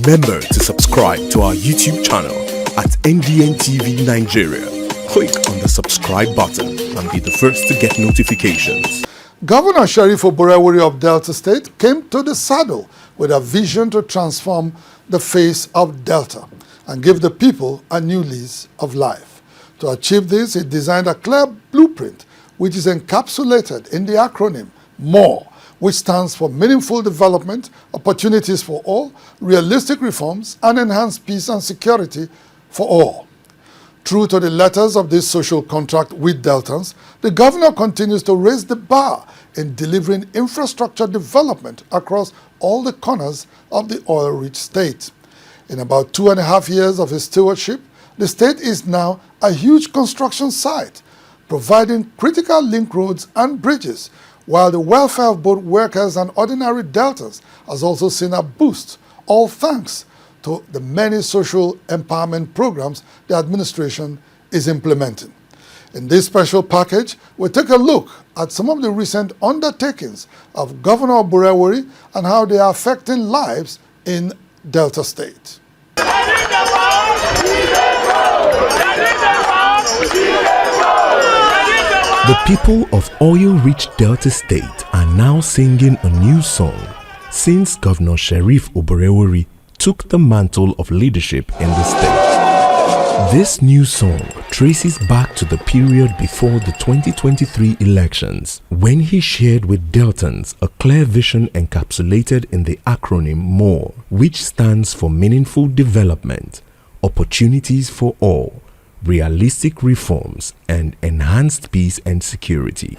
Remember to subscribe to our YouTube channel at NDN TV Nigeria. Click on the subscribe button and be the first to get notifications. Governor Sheriff Oborevwori of Delta State came to the saddle with a vision to transform the face of Delta and give the people a new lease of life. To achieve this, he designed a clear blueprint which is encapsulated in the acronym MORE, which stands for Meaningful Development, Opportunities for All, Realistic Reforms, and Enhanced Peace and Security for All. True to the letters of this social contract with Deltans, the governor continues to raise the bar in delivering infrastructure development across all the corners of the oil-rich state. In about 2.5 years of his stewardship, the state is now a huge construction site, providing critical link roads and bridges, while the welfare of both workers and ordinary Deltans has also seen a boost, all thanks to the many social empowerment programs the administration is implementing. In this special package, we'll take a look at some of the recent undertakings of Governor Oborevwori and how they are affecting lives in Delta State. The people of oil-rich Delta State are now singing a new song since Governor Sheriff Oborevwori took the mantle of leadership in the state. This new song traces back to the period before the 2023 elections, when he shared with Deltans a clear vision encapsulated in the acronym MORE, which stands for Meaningful Development, Opportunities for All, Realistic Reforms, and Enhanced Peace and Security.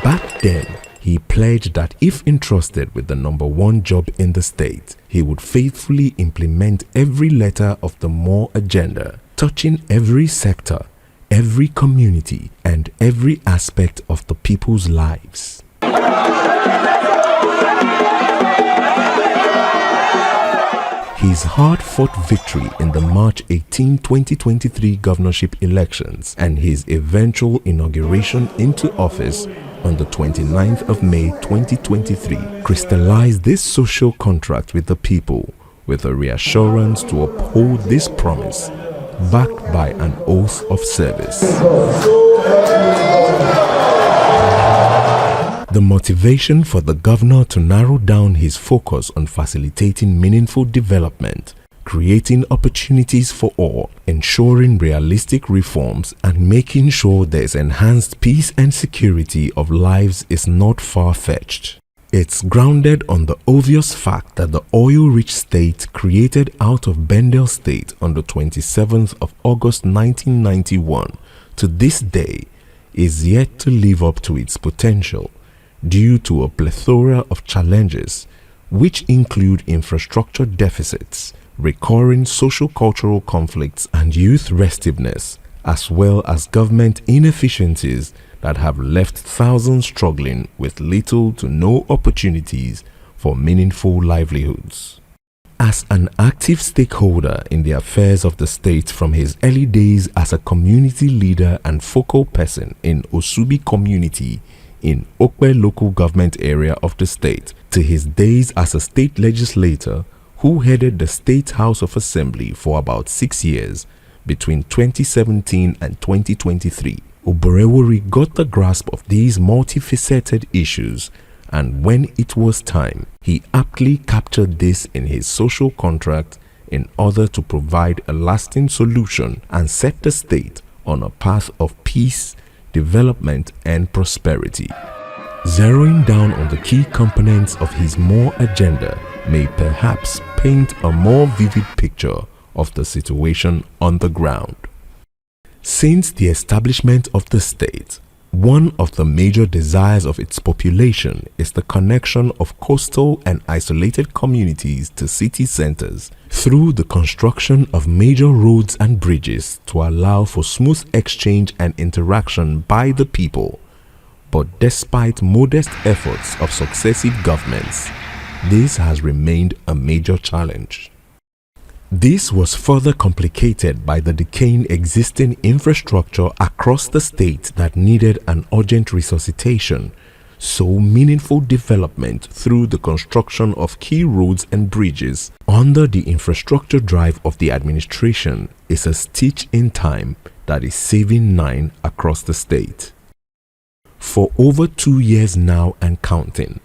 Back then, he pledged that if entrusted with the #1 job in the state, he would faithfully implement every letter of the MORE agenda, touching every sector, every community, and every aspect of the people's lives. His hard-fought victory in the March 18, 2023 governorship elections and his eventual inauguration into office on the 29th of May 2023 crystallized this social contract with the people with a reassurance to uphold this promise, backed by an oath of service. The motivation for the governor to narrow down his focus on facilitating meaningful development, creating opportunities for all, ensuring realistic reforms, and making sure there is enhanced peace and security of lives is not far-fetched. It's grounded on the obvious fact that the oil-rich state created out of Bendel State on the 27th of August 1991 to this day is yet to live up to its potential, due to a plethora of challenges, which include infrastructure deficits, recurring socio-cultural conflicts, and youth restiveness, as well as government inefficiencies that have left thousands struggling with little to no opportunities for meaningful livelihoods. As an active stakeholder in the affairs of the state from his early days as a community leader and focal person in Osubi community in Okpe local government area of the state, to his days as a state legislator who headed the State House of Assembly for about 6 years between 2017 and 2023, Oborevwori got the grasp of these multifaceted issues, and when it was time, he aptly captured this in his social contract in order to provide a lasting solution and set the state on a path of peace, development, and prosperity. Zeroing down on the key components of his MORE agenda may perhaps paint a more vivid picture of the situation on the ground. Since the establishment of the state, one of the major desires of its population is the connection of coastal and isolated communities to city centers through the construction of major roads and bridges to allow for smooth exchange and interaction by the people. But despite modest efforts of successive governments, this has remained a major challenge. This was further complicated by the decaying existing infrastructure across the state that needed an urgent resuscitation, so meaningful development through the construction of key roads and bridges under the infrastructure drive of the administration is a stitch in time that is saving 9 across the state. For over 2 years now and counting,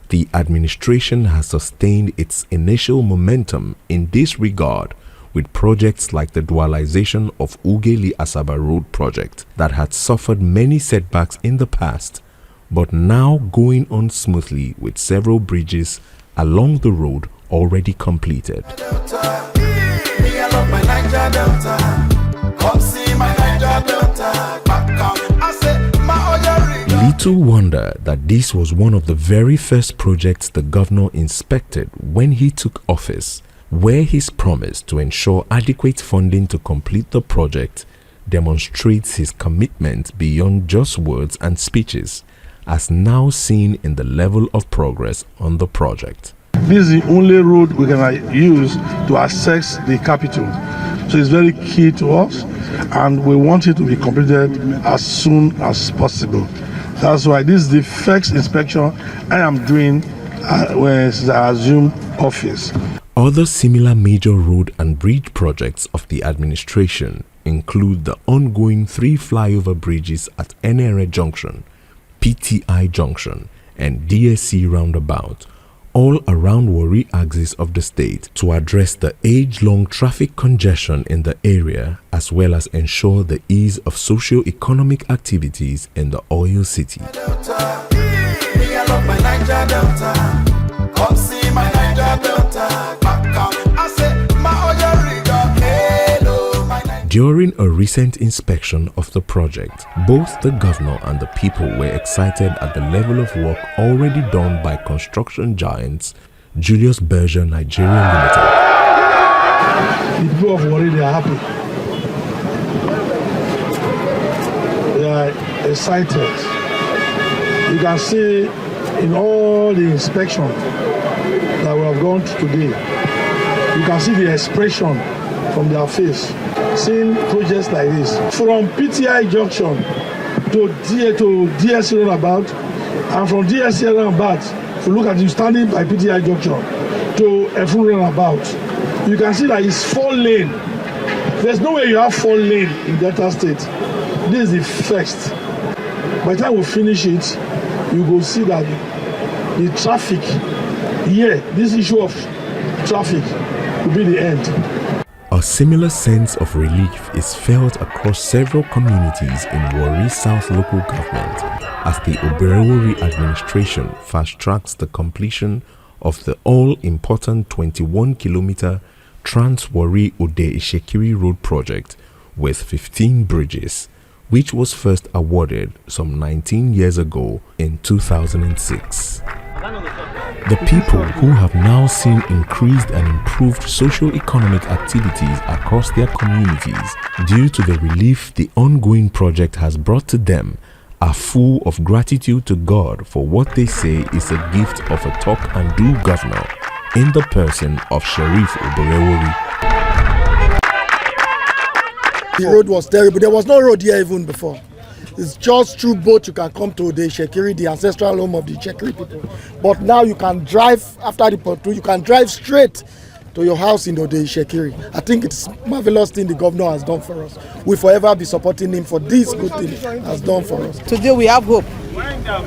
the administration has sustained its initial momentum in this regard with projects like the dualization of Ughelli-Asaba Road project that had suffered many setbacks in the past, but now going on smoothly with several bridges along the road already completed. Little wonder that this was one of the very first projects the governor inspected when he took office, where his promise to ensure adequate funding to complete the project demonstrates his commitment beyond just words and speeches, as now seen in the level of progress on the project. This is the only road we can use to access the capital. So it's very key to us, and we want it to be completed as soon as possible. That's why this is the first inspection I am doing when I assume office. Other similar major road and bridge projects of the administration include the ongoing 3 flyover bridges at NIGER Junction, PTI Junction, and DSC Roundabout, all around Warri axis of the state, to address the age-long traffic congestion in the area as well as ensure the ease of socio-economic activities in the oil city. During a recent inspection of the project, both the governor and the people were excited at the level of work already done by construction giants Julius Berger Nigeria Limited. The people of Warri, they are happy. They are excited. You can see in all the inspection that we have gone through today, you can see the expression from their face. Seeing projects like this, from PTI Junction to DSC Roundabout, and from DSC Roundabout, if you look at you standing by PTI Junction to Efun Roundabout, you can see that it's 4 lane. There's no way you have 4 lane in Delta State. This is the first. By the time we finish it, you will see that the traffic here, this issue of traffic, will be the end. A similar sense of relief is felt across several communities in Warri South local government as the Oborevwori administration fast-tracks the completion of the all-important 21-kilometer Trans-Warri Ode-Ishekiri Road project with 15 bridges, which was first awarded some 19 years ago in 2006. The people who have now seen increased and improved socio-economic activities across their communities due to the relief the ongoing project has brought to them are full of gratitude to God for what they say is a gift of a talk-and-do governor in the person of Sheriff Oborevwori. The road was terrible. There was no road here even before. It's just through boat you can come to the Ishekiri, the ancestral home of the Ishekiri people. But now you can drive, after the Portu, you can drive straight to your house in the Ishekiri. I think it's a marvelous thing the governor has done for us. We'll forever be supporting him for this good thing he has done for us. Today we have hope.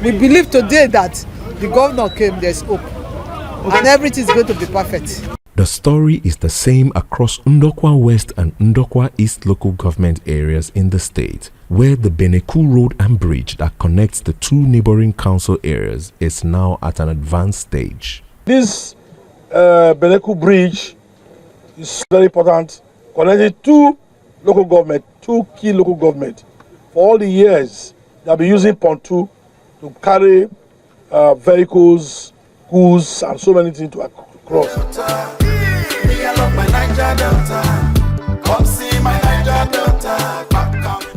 We believe today that the governor came, there's hope. And everything is going to be perfect. The story is the same across Ndokwa West and Ndokwa East local government areas in the state, where the Beneku Road and Bridge that connects the 2 neighboring council areas is now at an advanced stage. This Beneku Bridge is very important, connecting 2 local government, 2 key local government. For all the years, they have been using Pontu to carry vehicles, goods, and so many things to cross.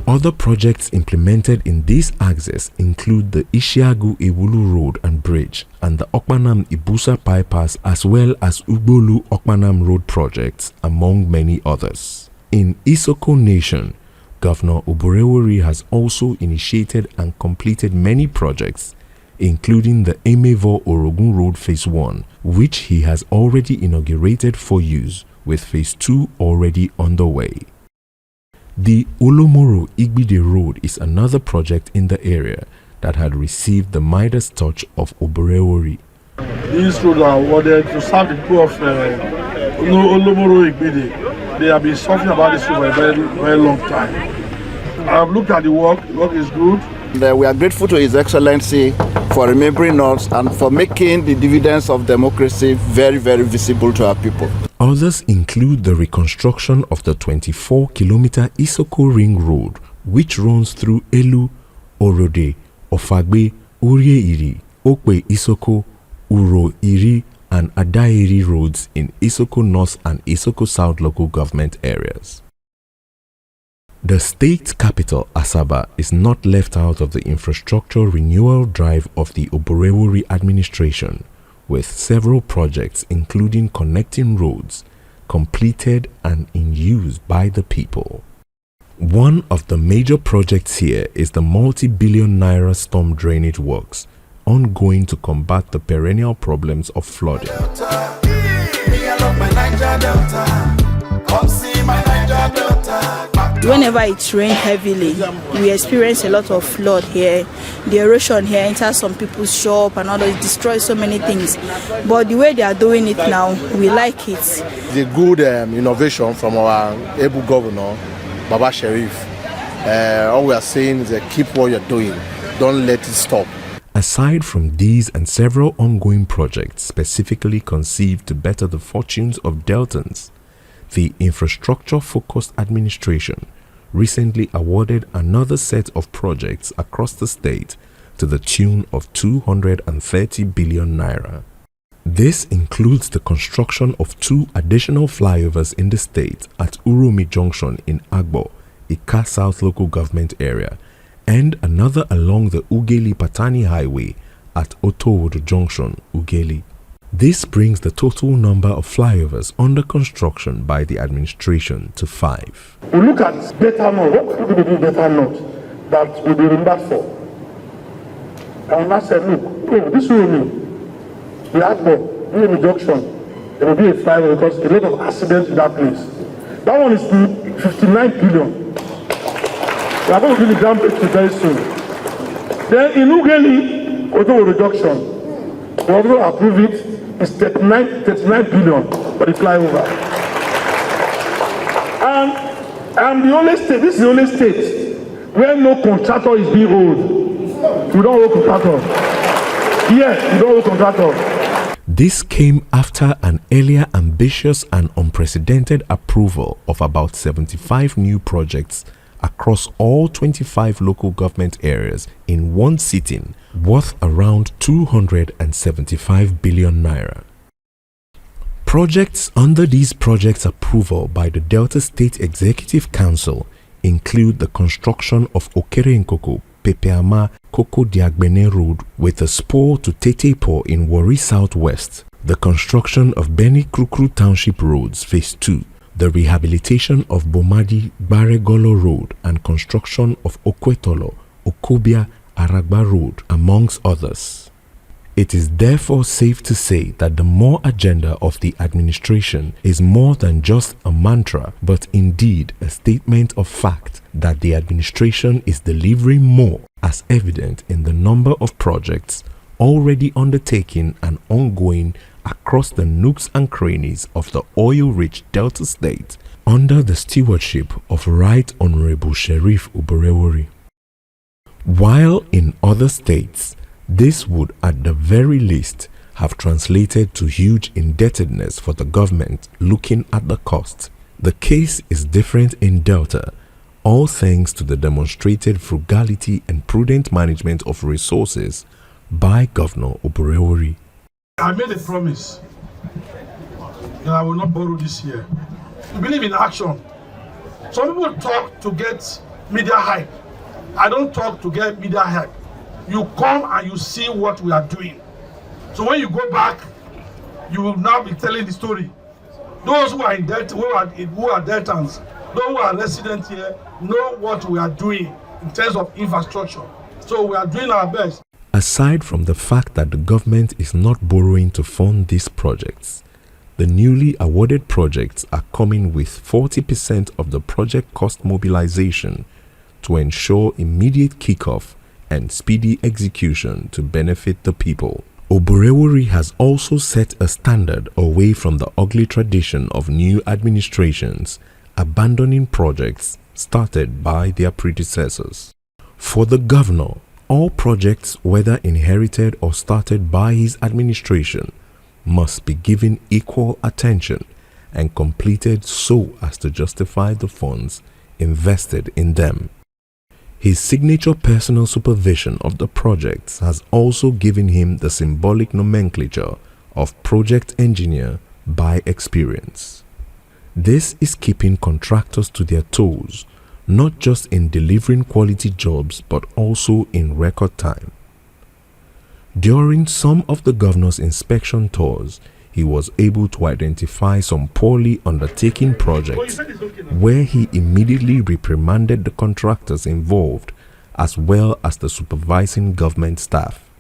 Other projects implemented in this axis include the Ishiagu Ewulu Road and Bridge and the Okpanam Ibusa Bypass, as well as Ugbolu Okpanam Road projects, among many others. In Isoko Nation, Governor Oborevwori has also initiated and completed many projects, including the Oborevwori'S Road Phase 1, which he has already inaugurated for use, with Phase 2 already underway. The Olomoro-Igbide Road is another project in the area that had received the Midas touch of Oborevwori. These roads are awarded to serve the people of Olomoro-Igbide. They have been suffering about this road for a very, very long time. I have looked at the work is good. We are grateful to His Excellency for remembering us and for making the dividends of democracy very, very visible to our people. Others include the reconstruction of the 24-kilometer Isoko Ring Road, which runs through Elu, Orode, Ofagbe, Urieiri, Okwe Isoko, Uro Iri, and Adairi roads in Isoko North and Isoko South local government areas. The state capital, Asaba, is not left out of the infrastructure renewal drive of the Oborevwori administration, with several projects including connecting roads completed and in use by the people. One of the major projects here is the multi-billion naira storm drainage works, ongoing to combat the perennial problems of flooding. Whenever it rains heavily, we experience a lot of flood here. The erosion here enters some people's shop and all, it destroys so many things. But the way they are doing it now, we like it. It's a good innovation from our able governor, Baba Sheriff. All we are saying is keep what you're doing. Don't let it stop. Aside from these and several ongoing projects specifically conceived to better the fortunes of Deltans, the infrastructure-focused administration recently awarded another set of projects across the state to the tune of 230 billion naira. This includes the construction of 2 additional flyovers in the state at Uromi Junction in Agbo, Ika South local government area, and another along the Ugeli-Patani Highway at Otowodo Junction, Ugeli. This brings the total number of flyovers under construction by the administration to 5. We look at better note. What could we do better note that we be remembered for? And I said, look, this will be the Agbo, Uromi Junction. There will be a flyover because a lot of accidents in that place. That one is 59 billion. We are going to do the ground breakthrough very soon. Then in Ugeli, Otowodo Junction, we also approve it. It's 39 billion for the flyover. And I'm the only state, this is the only state where no contractor is being owed. We don't owe contractor. Yes, we don't owe contractor. This came after an earlier ambitious and unprecedented approval of about 75 new projects across all 25 local government areas in one sitting, worth around 275 billion naira. Projects under these projects approval by the Delta State Executive Council include the construction of Okere-Nkoko, Pepeama, Koko Diagbene Road with a spur to Tetepo in Warri Southwest, the construction of Beni Krukru Township Roads Phase 2, the rehabilitation of Bomadi Baregolo Road and construction of Okwetolo, Okobia, Aragba Road, amongst others. It is therefore safe to say that the more agenda of the administration is more than just a mantra, but indeed a statement of fact that the administration is delivering more, as evident in the number of projects already undertaken and ongoing across the nooks and crannies of the oil-rich Delta State under the stewardship of Right Honorable Sheriff Oborevwori. While in other states, this would at the very least have translated to huge indebtedness for the government looking at the cost. The case is different in Delta, all thanks to the demonstrated frugality and prudent management of resources by Governor Oborevwori. I made a promise that I will not borrow this year. We believe in action. Some people talk to get media hype. I don't talk to get media hype. You come and you see what we are doing. So when you go back, you will now be telling the story. Those who are in Delta, who are Deltans, those who are residents here, know what we are doing in terms of infrastructure. So we are doing our best. Aside from the fact that the government is not borrowing to fund these projects, the newly awarded projects are coming with 40% of the project cost mobilization to ensure immediate kickoff and speedy execution to benefit the people. Oborevwori has also set a standard away from the ugly tradition of new administrations abandoning projects started by their predecessors. For the governor, all projects, whether inherited or started by his administration, must be given equal attention and completed so as to justify the funds invested in them. His signature personal supervision of the projects has also given him the symbolic nomenclature of project engineer by experience. This is keeping contractors to their toes, not just in delivering quality jobs but also in record time. During some of the governor's inspection tours, he was able to identify some poorly undertaken projects where he immediately reprimanded the contractors involved as well as the supervising government staff.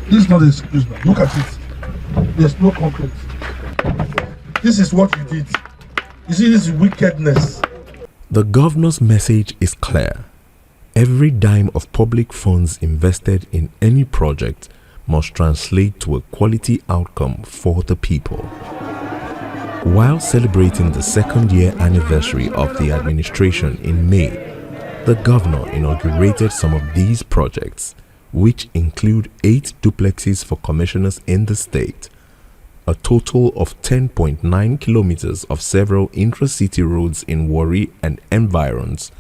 This is not an excuse, man. Look at it. There's no concrete. This is what you did. You see, this is wickedness. The governor's message is clear. Every dime of public funds invested in any project must translate to a quality outcome for the people. While celebrating the second-year anniversary of the administration in May, the governor inaugurated some of these projects, which include 8 duplexes for commissioners in the state, a total of 10.9 kilometers of several intra-city roads in Warri and environs,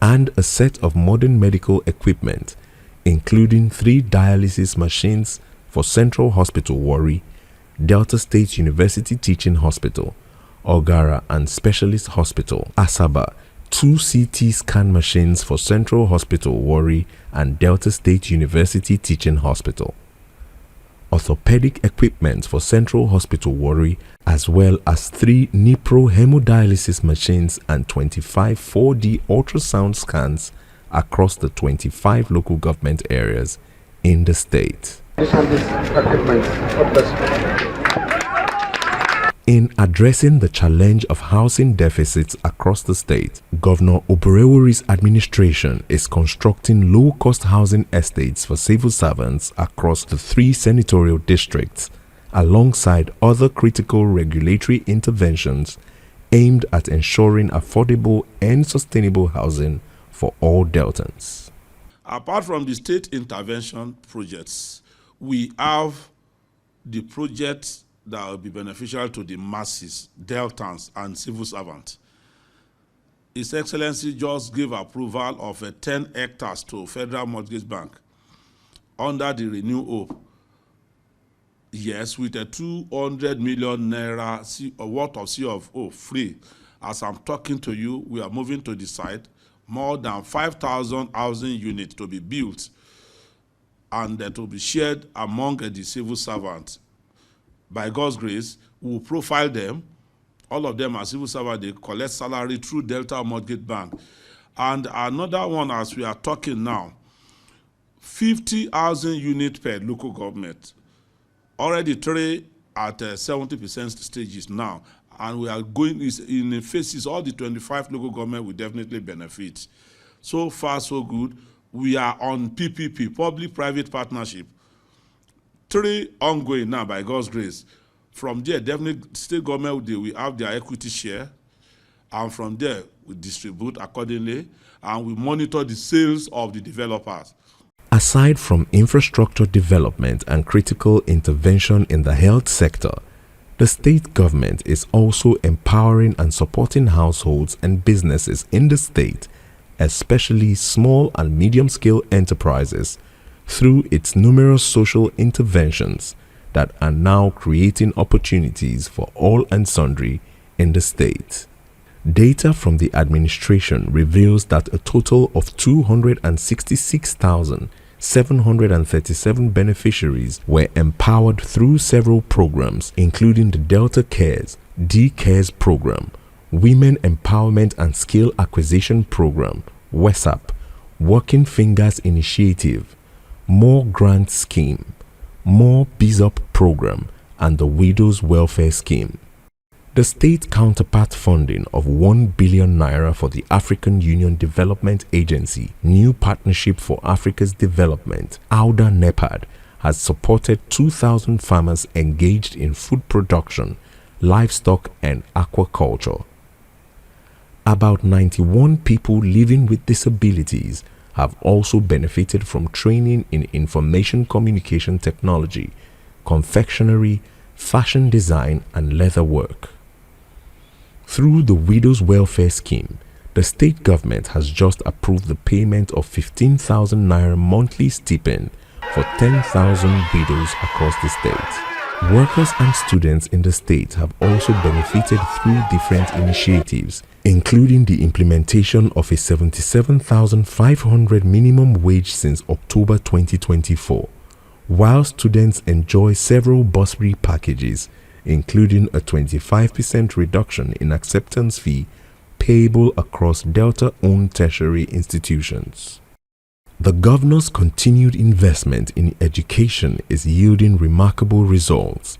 and a set of modern medical equipment, including 3 dialysis machines for Central Hospital Warri, Delta State University Teaching Hospital, Ogara and Specialist Hospital, Asaba, 2 CT scan machines for Central Hospital Warri and Delta State University Teaching Hospital, orthopedic equipment for Central Hospital Warri, as well as 3 Nipro hemodialysis machines and 25 4D ultrasound scans across the 25 local government areas in the state. In addressing the challenge of housing deficits across the state, Governor Oborevwori'S administration is constructing low-cost housing estates for civil servants across the 3 senatorial districts, alongside other critical regulatory interventions aimed at ensuring affordable and sustainable housing for all Deltans. Apart from the state intervention projects, we have the projects that will be beneficial to the masses, Deltans and civil servants. His Excellency just gave approval of 10 hectares to Federal Mortgage Bank under the Renew Hope. Yes, with a 200 million naira worth of C of O free. As I'm talking to you, we are moving to the site. More than 5,000 housing units to be built and that will be shared among the civil servants. By God's grace, we will profile them. All of them are civil servants. They collect salary through Delta Mortgage Bank. And another one, as we are talking now, 50,000 units per local government. Already 3 at 70% stages now. And we are going in the phases, all the 25 local government will definitely benefit. So far, so good. We are on PPP, public-private partnership. 3 ongoing now, by God's grace. From there, definitely state government will have their equity share. And from there, we distribute accordingly. And we monitor the sales of the developers. Aside from infrastructure development and critical intervention in the health sector, the state government is also empowering and supporting households and businesses in the state, especially small and medium-scale enterprises, through its numerous social interventions that are now creating opportunities for all and sundry in the state. Data from the administration reveals that a total of 266,737 beneficiaries were empowered through several programs, including the Delta Cares, D-Cares program, Women Empowerment and Skill Acquisition program, WESAP, Working Fingers Initiative, more grant scheme, more BISOP program, and the Widows Welfare Scheme. The state counterpart funding of 1 billion naira for the African Union Development Agency New Partnership for Africa's Development (AKUGHA NEPAD) has supported 2,000 farmers engaged in food production, livestock and aquaculture. About 91 people living with disabilities have also benefited from training in information communication technology, confectionery, fashion design and leather work. Through the Widows Welfare Scheme, the state government has just approved the payment of 15,000 naira monthly stipend for 10,000 widows across the state. Workers and students in the state have also benefited through different initiatives, including the implementation of a 77,500 minimum wage since October 2024, while students enjoy several bursary packages, including a 25% reduction in acceptance fee payable across Delta-owned tertiary institutions. The governor's continued investment in education is yielding remarkable results,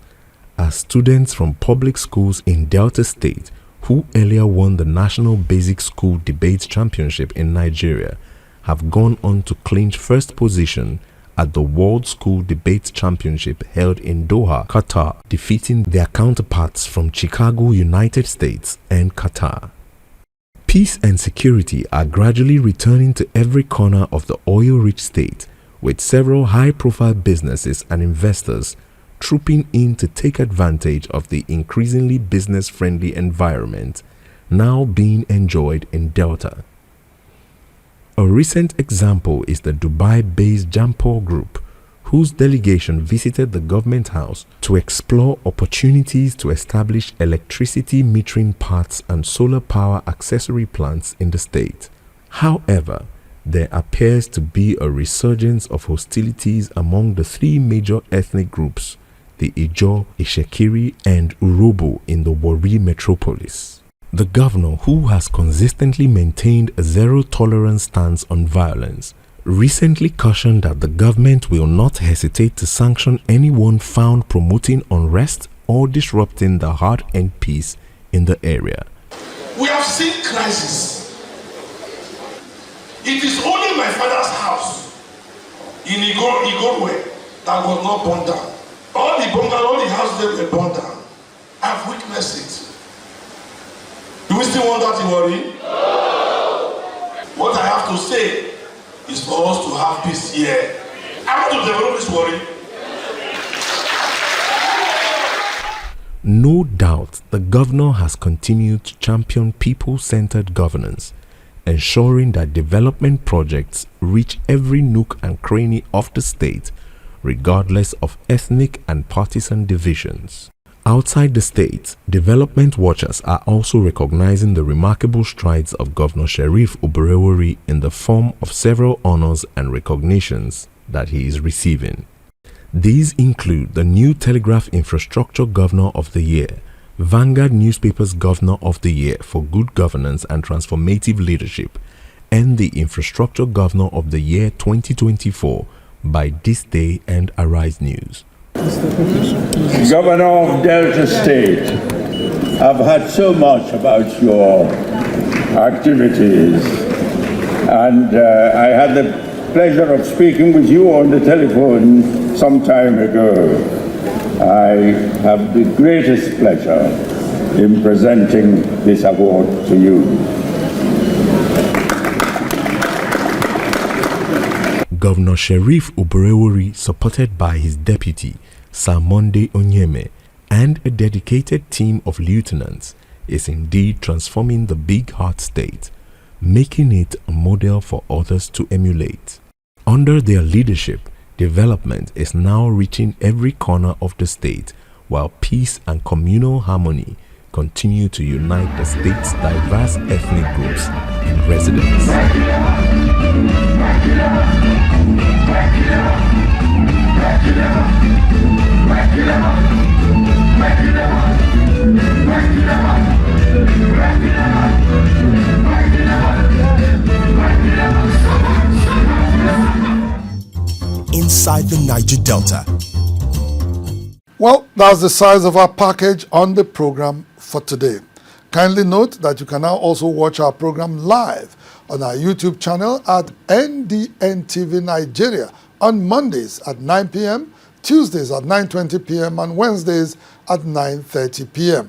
as students from public schools in Delta State, who earlier won the National Basic School Debate Championship in Nigeria, have gone on to clinch first position at the World School Debate Championship held in Doha, Qatar, defeating their counterparts from Chicago, United States and Qatar. Peace and security are gradually returning to every corner of the oil-rich state, with several high-profile businesses and investors trooping in to take advantage of the increasingly business-friendly environment now being enjoyed in Delta. A recent example is the Dubai-based Jampol Group, whose delegation visited the government house to explore opportunities to establish electricity metering parts and solar power accessory plants in the state. However, there appears to be a resurgence of hostilities among the three major ethnic groups, the Ijaw, Ishekiri and Urhobo in the Warri metropolis. The governor, who has consistently maintained a zero-tolerance stance on violence, recently cautioned that the government will not hesitate to sanction anyone found promoting unrest or disrupting the hard-earned peace in the area. We have seen crisis. It is only my father's house in Oborevwori'S that was not burned down. All the bungalows, all the houses were burned down. I've witnessed it. Do we still want that in Warri? No. What I have to say is for us to have peace here. I want to develop this Warri. No doubt the governor has continued to champion people-centered governance, ensuring that development projects reach every nook and cranny of the state, regardless of ethnic and partisan divisions. Outside the state, development watchers are also recognizing the remarkable strides of Governor Sheriff Oborevwori in the form of several honors and recognitions that he is receiving. These include the New Telegraph Infrastructure Governor of the Year, Vanguard Newspaper's Governor of the Year for Good Governance and Transformative Leadership, and the Infrastructure Governor of the Year 2024 by This Day and Arise News. Governor of Delta State, I've heard so much about your activities, and I had the pleasure of speaking with you on the telephone some time ago. I have the greatest pleasure in presenting this award to you. Governor Sheriff Oborevwori, supported by his deputy, Sir Monday Onyeme, and a dedicated team of lieutenants, is indeed transforming the Big Heart State, making it a model for others to emulate. Under their leadership, development is now reaching every corner of the state, while peace and communal harmony continue to unite the state's diverse ethnic groups and residents. In the Niger Delta. Well, that's the size of our package on the program for today. Kindly note that you can now also watch our program live on our YouTube channel at NDNTV Nigeria on Mondays at 9 p.m., Tuesdays at 9:20 p.m. and Wednesdays at 9:30 p.m.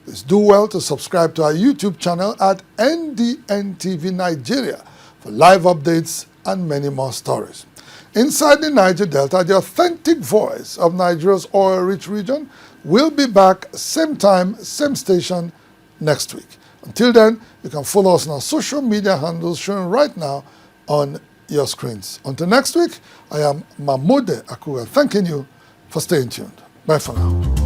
Please do well to subscribe to our YouTube channel at NDNTV Nigeria for live updates and many more stories. Inside the Niger Delta, the authentic voice of Nigeria's oil-rich region will be back same time, same station next week. Until then, you can follow us on our social media handles shown right now on your screens. Until next week, I am MAMODE AKUGHA thanking you for staying tuned. Bye for now.